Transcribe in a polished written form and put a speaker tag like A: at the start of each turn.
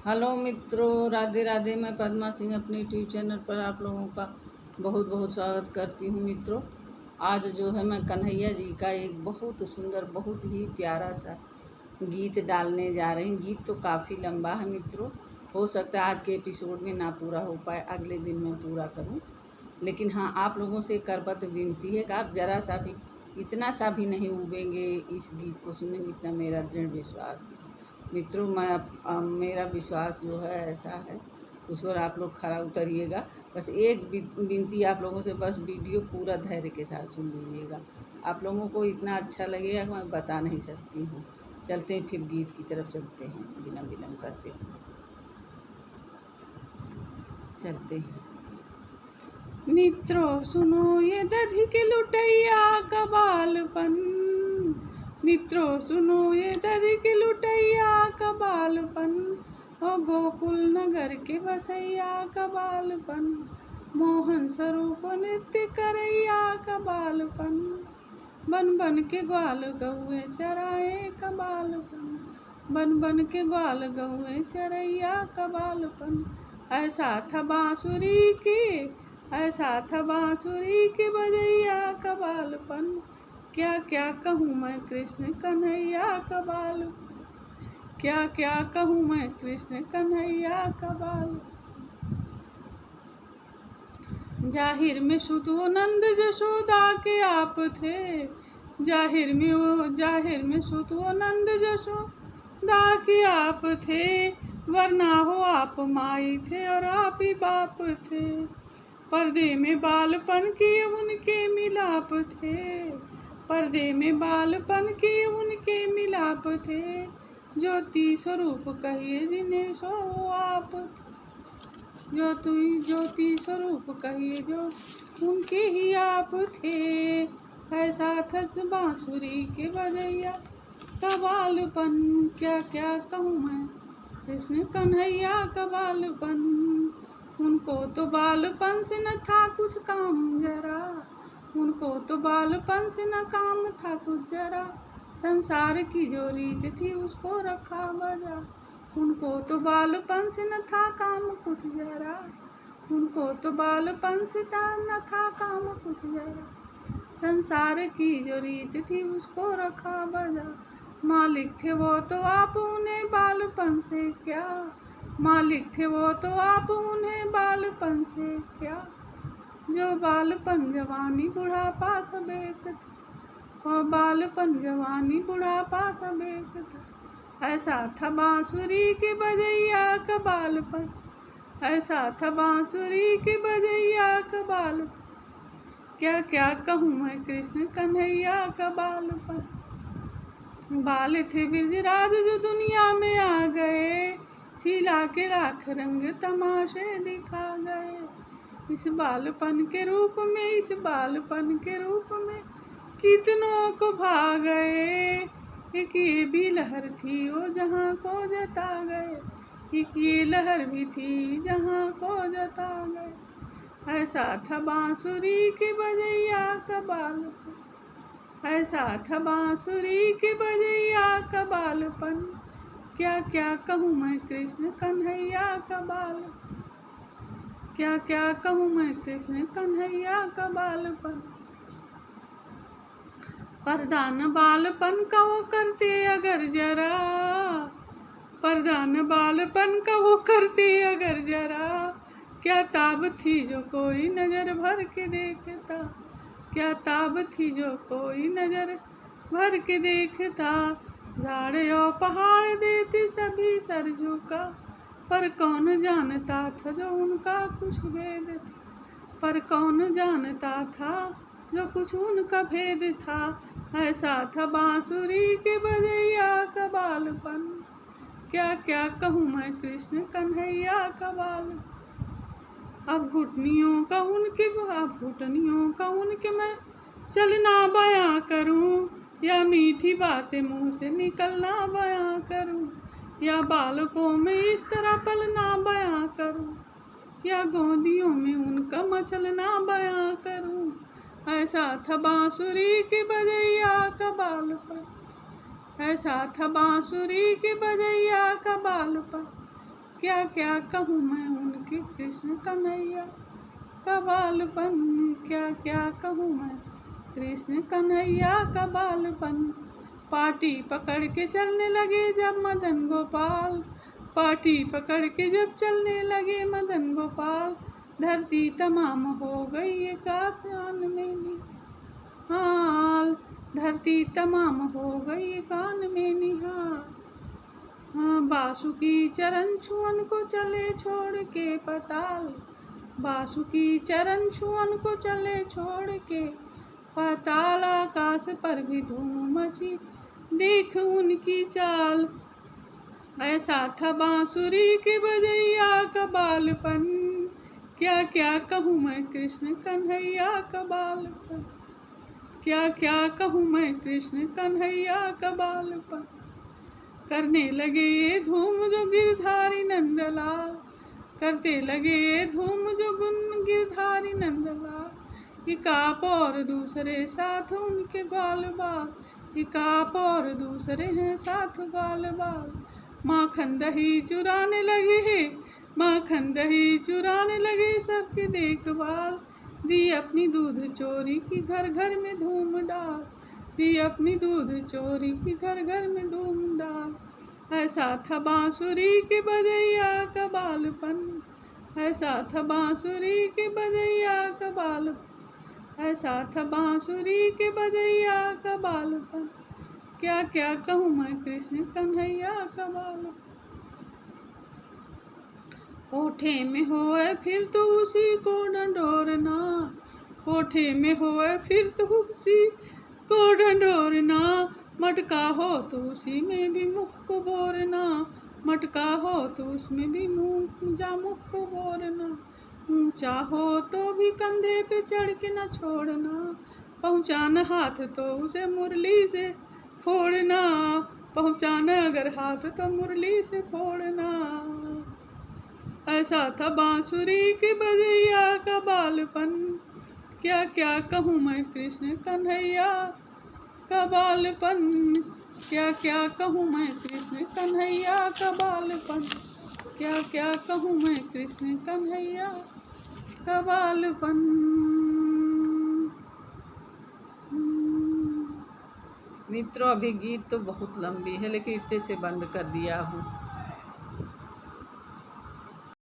A: Hello मित्रों, राधे राधे। मैं पद्मा सिंह अपने यूट्यूब चैनल पर आप लोगों का बहुत बहुत स्वागत करती हूँ। मित्रों, आज जो है मैं कन्हैया जी का एक बहुत सुंदर, बहुत ही प्यारा सा गीत डालने जा रही हूँ। गीत तो काफ़ी लंबा है मित्रों, हो सकता है आज के एपिसोड में ना पूरा हो पाए, अगले दिन मैं पूरा करूँ। लेकिन हाँ, आप लोगों से करबद्ध विनती है कि आप ज़रा सा भी, इतना सा भी नहीं उबेंगे इस गीत को सुनने में, इतना मेरा दृढ़ विश्वास है। मित्रों, मेरा विश्वास जो है ऐसा है, उस पर आप लोग खरा उतरिएगा। बस एक विनती आप लोगों से, बस वीडियो पूरा धैर्य के साथ सुन लीजिएगा। आप लोगों को इतना अच्छा लगेगा कि मैं बता नहीं सकती हूँ। चलते हैं फिर गीत की तरफ, चलते हैं बिना विलम्ब करते हैं, चलते हैं। मित्रों सुनो ये दधी के लुटैया का बालपन, मित्रों सुनो ये दधी के लुटैया का बालपन, ओ गोकुल नगर के बसैया का बालपन, मोहन स्वरूप नृत्य करैया का बालपन, बन बन के ग्वाल गौए चराए का बालपन, बन बन के ग्वाल गौए चरैया का बालपन। ऐसा था बांसुरी के, ऐसा था बांसुरी के बजैया का बालपन, क्या क्या कहूँ मैं कृष्ण कन्हैया का बालपन, क्या क्या कहूँ मैं कृष्ण कन्हैया का बालपन। जाहिर में सुधो नंद जशोदा के आप थे, जाहिर में सुधो नंद जशोदा के आप थे, वरना हो आप माई थे और आप ही बाप थे। पर्दे में बालपन के उनके मिलाप थे, पर्दे में बालपन के उनके मिलाप थे, ज्योति स्वरूप कहिए जिन्हें सो आप, ज्योति स्वरूप कहिए जो उनके ही आप थे। ऐसा था बांसुरी के बजैया का बालपन, क्या क्या कहूँ मैं कृष्ण कन्हैया का बालपन। उनको तो बालपन से न था कुछ काम जरा, उनको तो बालपन से न काम था कुछ जरा, संसार की जो रीत थी उसको रखा बजा। उनको तो बालपन से न था काम कुछ जरा, उनको तो बालपन से न था काम कुछ जरा, संसार की जो रीत थी उसको रखा बजा। मालिक थे वो तो आप उन्हें बालपन से क्या, मालिक थे वो तो आप उन्हें बालपन से क्या, जो बालपन जवानी बुढ़ापा सब एक था, और बालपन जवानी बुढ़ापा सब एक था। ऐसा था बांसुरी के बजैया का बालपन, ऐसा था बांसुरी के बजैया का बालपन, क्या क्या कहूँ मैं कृष्ण कन्हैया का बालपन। बाल थे बिरजराज जो दुनिया में आ गए, छिला के लाख रंग तमाशे दिखा गए। इस बालपन के रूप में, इस बालपन के रूप में कितनों को भा गए। एक ये भी लहर थी वो जहाँ को जता गए, एक ये लहर भी थी जहाँ को जता गए। ऐसा था बांसुरी के बजैया का बालपन, ऐसा था बांसुरी के बजैया का बालपन, क्या क्या कहूँ मैं कृष्ण कन्हैया का बालपन, क्या क्या कहूँ मैं कृष्ण कन्हैया का बालपन। प्रधान बालपन का वो करते अगर जरा, प्रधान बालपन का वो करते अगर जरा, क्या ताब थी जो कोई नजर भर के देखता, क्या ताब थी जो कोई नजर भर के देखता। झाड़ और पहाड़ देते सभी सर झुका, पर कौन जानता था जो उनका कुछ भेद था, पर कौन जानता था जो कुछ उनका भेद था। ऐसा था बांसुरी के बजैया का बालपन, क्या क्या कहूँ मैं कृष्ण कन्हैया का बालपन। अब घुटनियों का उनके, अब घुटनियों का उनके मैं चलना बयां करूं, या मीठी बातें मुंह से निकलना बयां करूं, या बालकों में इस तरह पलना बयां करूं, या गोदियों में उनका मचलना बयां करूं। ऐसा था बांसुरी के बजैया का बालपन, ऐसा था बांसुरी के बजैया का बालपन, क्या क्या कहूँ मैं उनके कृष्ण कन्हैया का बालपन, क्या क्या कहूँ मैं कृष्ण कन्हैया का बालपन। पाटी पकड़ के चलने लगे जब मदन गोपाल, पाटी पकड़ के जब चलने लगे मदन गोपाल, धरती तमाम हो गई आकाश आन में निहाल, धरती तमाम हो गई कान में निहाल। हाँ, बासुकी चरण छुअन को चले छोड़ के पताल, बासुकी चरण छुअन को चले छोड़ के पाताल, आकाश पर भी धूम मची देख उनकी चाल। ऐसा था बांसुरी के बजैया का बालपन, क्या क्या कहूँ मैं कृष्ण कन्हैया का बालपन, क्या क्या कहूँ मैं कृष्ण कन्हैया का बालपन। करने लगे ये धूम जो गिरधारी नंदलाल, करते लगे ये धूम जो गिरधारी नंदलाल। एक आप और दूसरे साथ उनके ग्वाल बाल, एक आप और दूसरे हैं साथ ग्वाल बाल। माखन दही चुराने लगे, माखन दही चुराने लगे सबकी देखभाल। दी अपनी दूध चोरी की घर घर में धूम डाल, दी अपनी दूध चोरी की घर घर में धूम डाल। ऐसा था बांसुरी के बजैया का बालपन, ऐसा था बांसुरी के बजैया का बालपन, ऐसा था बांसुरी के बजैया का बालपन। क्या क्या कहूँ मैं कृष्ण कन्हैया का बालपन। कोठे में होए फिर तो उसी को ढंढोरना, कोठे में होए फिर तो उसी को ढंढोरना। मटका हो तो उसी में भी मुख को बोरना, मटका हो तो उसमें भी मुँह जा मुख को बोरना। ऊंचा हो तो भी कंधे पे चढ़ के न छोड़ना, पहुँचाना हाथ तो उसे मुरली से फोड़ना, पहुँचाना अगर हाथ तो मुरली से फोड़ना। ऐसा था बांसुरी के बजैया का बालपन, क्या क्या कहूँ मैं कृष्ण कन्हैया का बालपन, क्या क्या कहूँ मैं कृष्ण कन्हैया का बालपन, क्या क्या कहूँ मैं कृष्ण कन्हैया का बालपन। मित्रों, अभी गीत तो बहुत लंबी है लेकिन इतने से बंद कर दिया हूँ।